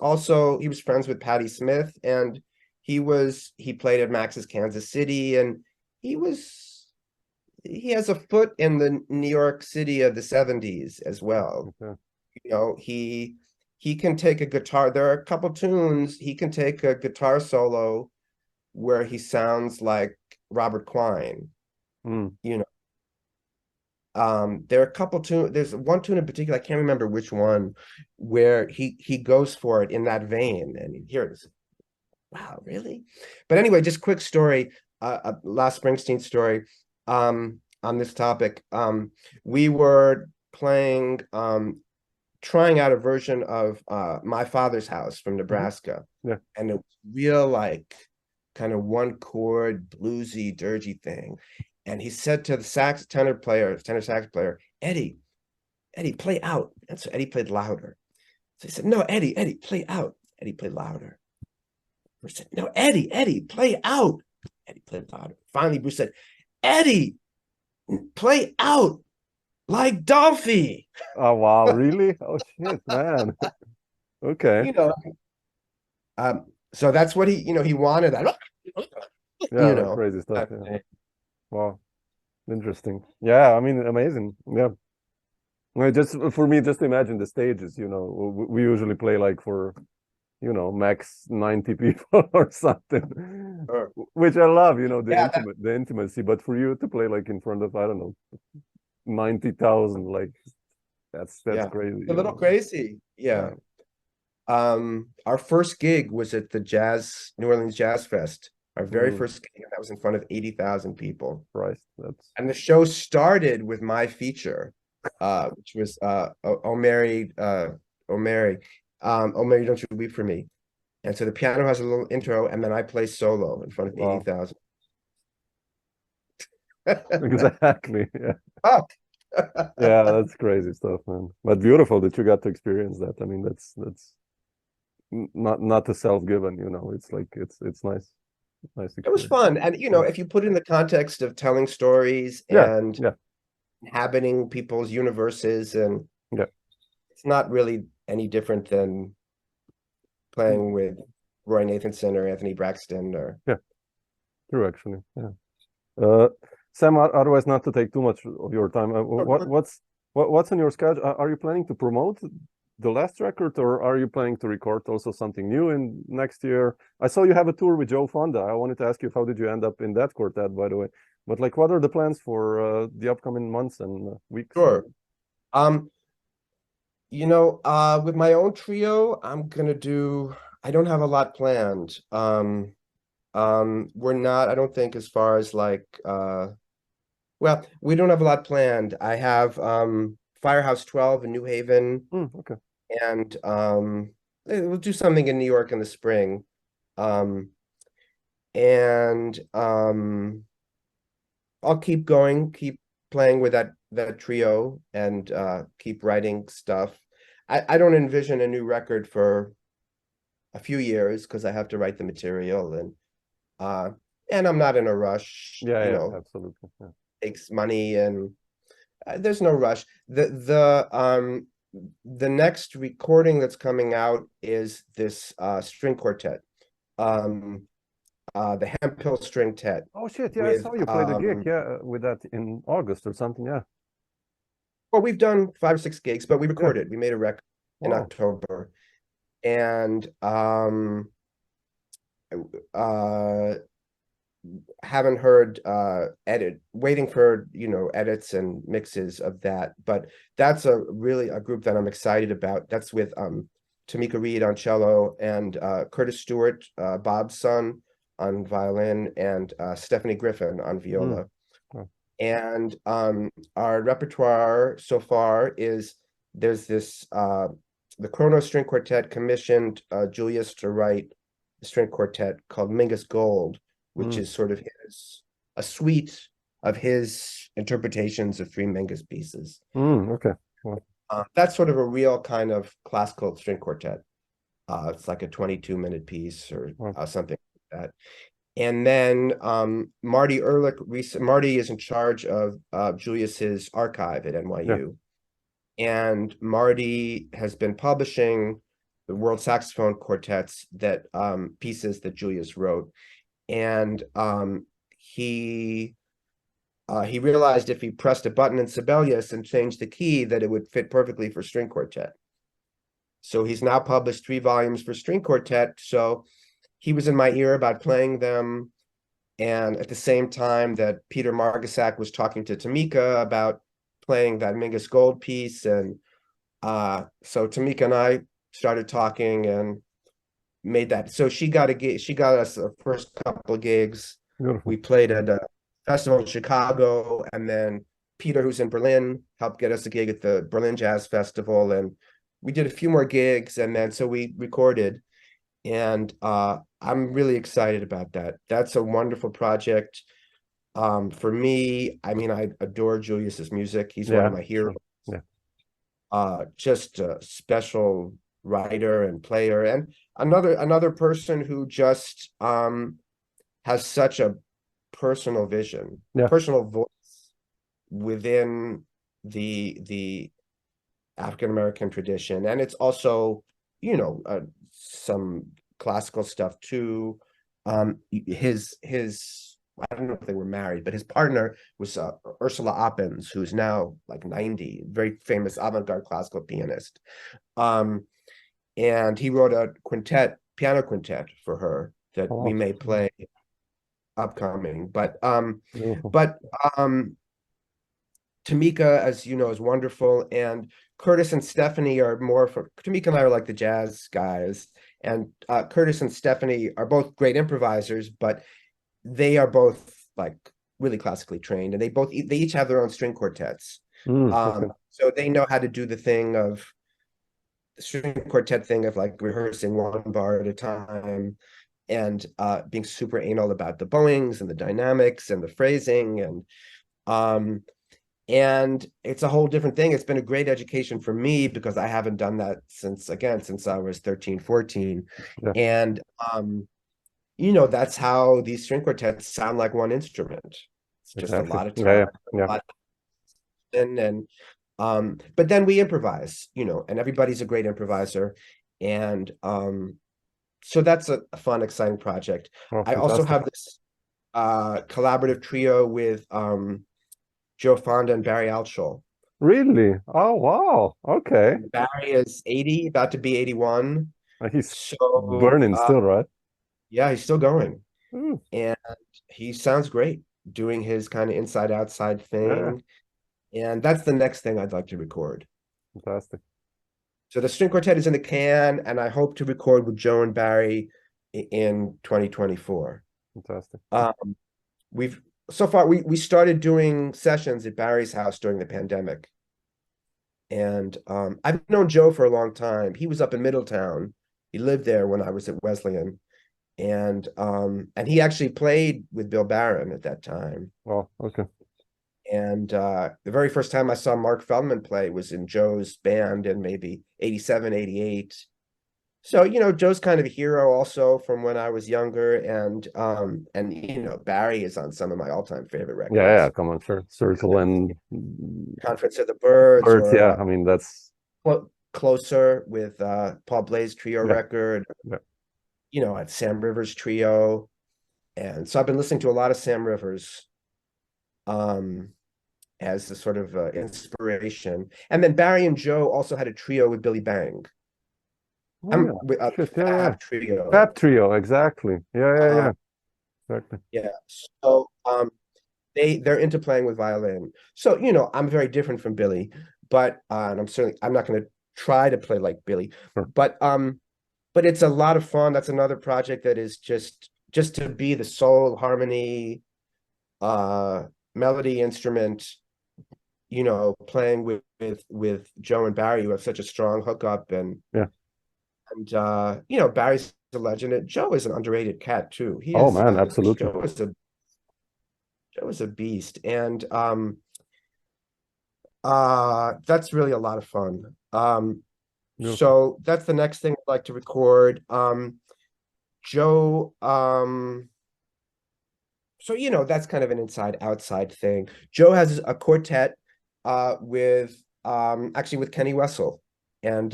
friends with Patti Smith, and he played at Max's Kansas City, and he has a foot in the New York City of the 70s as well. Okay. You know, he can take a guitar. There are a couple tunes he can take a guitar solo where he sounds like Robert Quine. Mm. You know, there are a couple tunes. There's one tune in particular, I can't remember which one, where he goes for it in that vein, and you hear it. Wow, really? But anyway, just quick story, last Springsteen story, on this topic. We were playing, trying out a version of My Father's House from Nebraska. Yeah. And it was real, like, kind of one chord, bluesy, dirgy thing. And he said to the tenor sax player, Eddie, play out. And so Eddie played louder. So he said, no, Eddie, play out. Eddie played louder. Bruce said, no, Eddie, play out. Eddie played louder. Finally, Bruce said, Eddie, play out like Dolphy. Oh wow, really? Oh shit, man. Okay. You know, so that's what he wanted. That, Yeah, you like know. crazy stuff. Yeah. Wow. Interesting. Yeah, I mean, amazing. Yeah. Well, just for me, just imagine the stages, you know, we usually play like for, you know, max 90 people or something, Sure. which I love, you know, Yeah, the intimacy, but for you to play like in front of, I don't know, 90,000, like that's yeah, crazy, a you little know. crazy. Yeah. Yeah. Our first gig was at the New Orleans Jazz Fest. Our very Mm, first gig, and that was in front of 80,000 people. Christ, that's And the show started with my feature, which was "Oh Mary, Oh Mary, Oh Mary, Don't You Weep for Me." And so the piano has a little intro, and then I play solo in front of wow. 80,000. Exactly. Yeah. Oh. Yeah, that's crazy stuff, man. But beautiful that you got to experience that. I mean, that's not a self-given, you know. It's like it's nice. Nice It was experience. fun. And, you know, if you put it in the context of telling stories Yeah, and yeah, inhabiting people's universes, and yeah. it's not really any different than playing with Roy Nathanson or Anthony Braxton or Yeah, true, actually. Yeah. Sam, otherwise not to take too much of your time, what's in your schedule? Are you planning to promote the last record, or are you planning to record also something new in next year? I saw you have a tour with Joe Fonda. I wanted to ask you, how did you end up in that quartet, by the way? But like, what are the plans for the upcoming months and weeks? sure. You know, with my own trio, I don't have a lot planned. We're not, I don't think, as far as like well, we don't have a lot planned. I have Firehouse 12 in New Haven, Okay. and we'll do something in New York in the spring. Um and I'll keep going, keep playing with that trio, and keep writing stuff. I don't envision a new record for a few years because I have to write the material, and I'm not in a rush, Yeah, you yeah, know, absolutely. Yeah. takes money, and there's no rush. The next recording that's coming out is this string quartet. The Hemphill String Tet Oh shit, yeah, I with saw you played a gig, yeah, with that in August or something, yeah. well, we've done 5 or 6 gigs, but we Yeah. recorded. We made a record in Wow. October, and uh haven't heard waiting for, you know, edits and mixes of that. But that's a group that I'm excited about. That's with Tamika Reed on cello, and Curtis Stewart, Bob's son, on violin, and Stephanie Griffin on viola. Wow. And our repertoire so far is, there's this the Kronos String Quartet commissioned Julius to write a string quartet called Mingus Gold, which is sort of a suite of his interpretations of three Mingus pieces. Okay. Well, That's sort of a real kind of classical string quartet. It's like a 22-minute piece or something like that. And then Marty Ehrlich, Marty is in charge of Julius's archive at NYU. And Marty has been publishing the World Saxophone Quartets, that pieces that Julius wrote. And he realized if he pressed a button in Sibelius and changed the key, that it would fit perfectly for string quartet. So he's now published 3 volumes for string quartet. So he was in my ear about playing them. And at the same time that Peter Margasak was talking to Tamika about playing that Mingus Gold piece. And so Tamika and I started talking and made that. So she got us the first couple of gigs. beautiful. We played at a festival in Chicago, and then Peter, who's in Berlin, helped get us a gig at the Berlin Jazz Festival, and we did a few more gigs, and then so we recorded. And I'm really excited about that. That's a wonderful project. For me, I mean, I adore Julius's music. He's one of my heroes. Just a special writer and player, and another person who just has such a personal vision, personal voice within the African American tradition. And it's also, you know, some classical stuff too. His I don't know if they were married, but his partner was Ursula Oppens, who's now like 90, very famous avant-garde classical pianist. And he wrote a piano quintet for her that we may play upcoming. But Tamika, as you know, is wonderful, and Curtis and Stephanie are more for Tamika and I are like the jazz guys, and Curtis and Stephanie are both great improvisers, but they are both like really classically trained, and they each have their own string quartets. So they know how to do the string quartet thing of like rehearsing one bar at a time, and being super anal about the bowings and the dynamics and the phrasing, and it's a whole different thing. It's been a great education for me because I haven't done that since I was 13, 14. And that's how these string quartets sound like one instrument. It's just a Exactly. lot of Yeah, time, yeah, a lot and but then we improvise, and everybody's a great improviser. And so that's a fun, exciting project. Oh, I also fantastic. have this collaborative trio with Joe Fonda and Barry Altschul. Really? Oh, wow. Okay. Barry is 80, about to be 81. He's So burning still, right? yeah, he's still going. Mm, And he sounds great doing his kind of inside outside yeah, thing. And that's the next thing I'd like to record. fantastic. So the string quartet is in the can, and I hope to record with Joe and Barry in 2024. Fantastic. We've so far we started doing sessions at Barry's house during the pandemic. And I've known Joe for a long time. He was up in Middletown. He lived there when I was at Wesleyan. And he actually played with Bill Barron at that time. Oh, okay. And the very first time I saw Mark Feldman play was in Joe's band in maybe 87, 88. So, Joe's kind of a hero also from when I was younger. And Barry is on some of my all-time favorite Yeah, records. yeah, come on, sure. Circle and Conference of the Birds, Birds, or yeah. I mean, that's Closer with Paul Blais trio yeah, record, yeah. at Sam Rivers trio. And so I've been listening to a lot of Sam Rivers as the sort of inspiration. And then Barry and Joe also had a trio with Billy Bang. Oh, yeah. Shit, yeah, yeah. Fab trio. Fab Trio, exactly. Yeah, yeah, yeah. Uh, Exactly. yeah. So they're into playing with violin. So, I'm very different from Billy, but and I'm not going to try to play like Billy, Sure. but it's a lot of fun. That's another project that is just to be the soul harmony melody instrument, playing with Joe and Barry, who have such a strong hookup. Yeah. And Barry's a legend. And Joe is an underrated cat too. He Oh, is man, absolutely. Joe is a beast. And that's really a lot of fun. Beautiful. So that's the next thing I'd like to record. Joe, so that's kind of an inside outside thing. Joe has a quartet with actually with Kenny Wessel and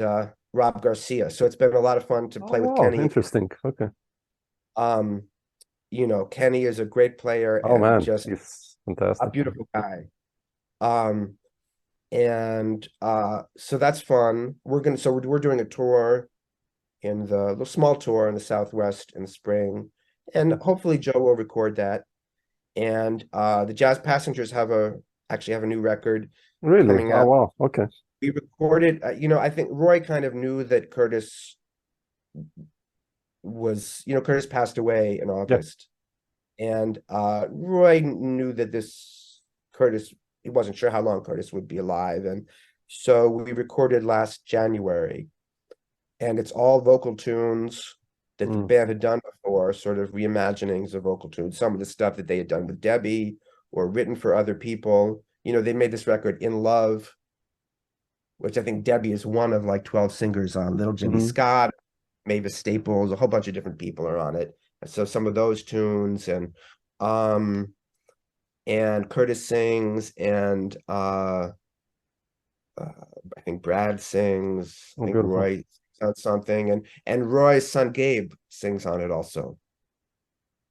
Rob Garcia. So it's been a lot of fun to play with wow, Kenny. interesting. Okay. Kenny is a great player Oh, and man, just he's a fantastic. beautiful guy. And so that's fun. We're doing a tour in the little small tour in the Southwest in the spring, and hopefully Joe will record that. And the Jazz Passengers actually have a new record Really? coming Oh, out. wow. Okay. We recorded, I think Roy kind of knew that Curtis passed away in August. And Roy knew that he wasn't sure how long Curtis would be alive. And so we recorded last January. And it's all vocal tunes that the band had done before, sort of reimaginings of vocal tunes, some of the stuff that they had done with Debbie or written for other people. They made this record In Love, which I think Debbie is one of like 12 singers on. Little Jimmy Scott, Mavis Staples, a whole bunch of different people are on it. So some of those tunes and Curtis sings and I think Brad sings. I think beautiful. Roy sings on something, and Roy's son Gabe sings on it also.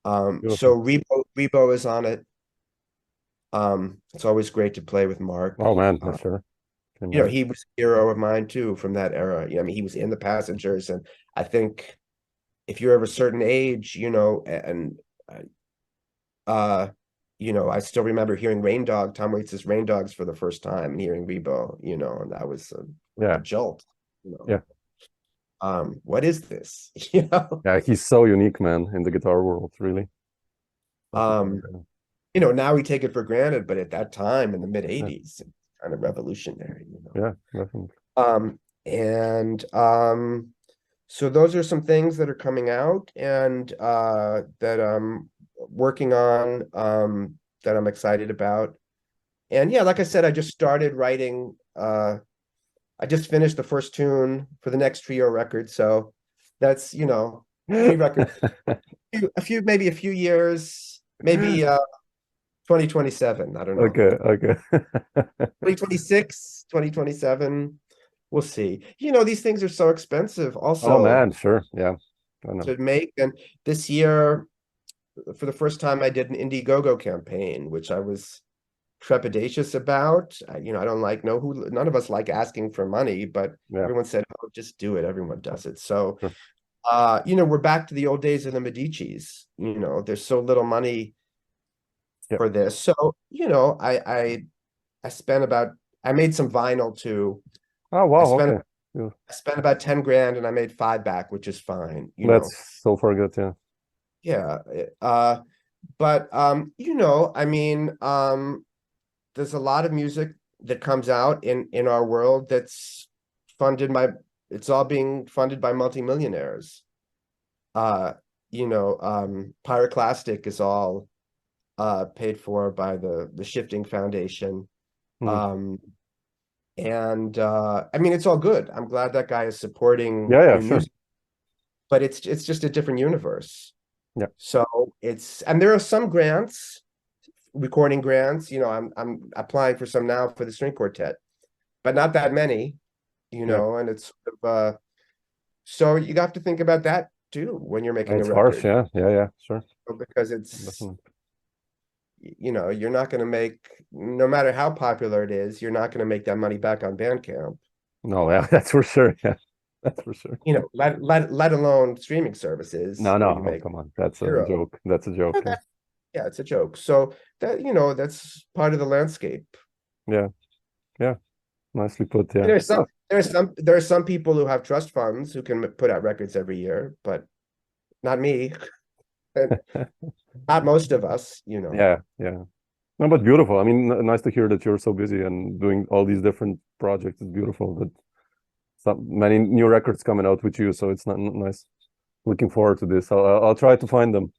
So Rebo is on it. It's always great to play with Mark. Oh, man, for sure. He was a hero of mine too from that era. I mean, he was in the Passengers, and I think if you're of a certain age, and I still remember hearing Tom Waits' Rain Dogs for the first time and hearing Rebo, and that was a jolt, Yeah. What is this? Yeah, he's so unique, man, in the guitar world, really. Now we take it for granted, but at that time in the mid 80s, kind of revolutionary, Yeah, definitely. So those are some things that are coming out and that I'm working on, that I'm excited about. And yeah, like I said, I just started writing. I just finished the first tune for the next trio record. So that's, Free record. Maybe a few years, maybe 2027. I don't know. Okay. 2026, 2027. We'll see. These things are so expensive Oh also man, sure. Yeah. I know. to make. And this year, for the first time, I did an Indiegogo campaign, which I was trepidatious about. I don't none of us like asking for money, but Yeah. everyone said, "Oh, just do it." Everyone does it. So, Sure. we're back to the old days of the Medicis. There's so little money Yep. for this. So, I made some vinyl too. Oh wow, okay. Yeah. I spent about 10 grand and I made 5 back, which is fine. That's so far good, yeah. Yeah. But there's a lot of music that comes out in our world that's it's all being funded by multimillionaires. Pyroclastic is all paid for by the Shifting Foundation. And it's all good. I'm glad that guy is supporting Yeah, new sure. music, but it's just a different universe. Yeah. So and there are some grants, recording grants. I'm applying for some now for the string quartet, but not that many. And it's so you have to think about that too when you're making It's a record. harsh, yeah, sure. Because it's Definitely. you're not going to make, no matter how popular it is, you're not going to make that money back on Bandcamp. No, yeah, that's for sure. Yeah, that's for sure. Let alone streaming services. No, where you oh, make come on. That's a zero. joke. That's a joke. Yeah, it's a joke. So that that's part of the landscape. Yeah. Nicely put, yeah. There are some people who have trust funds who can put out records every year, but not me. Not most of us, Yeah. No, but beautiful. I mean, nice to hear that you're so busy and doing all these different projects. It's beautiful. But many new records coming out with you, so it's not nice. Looking forward to this. I'll try to find them.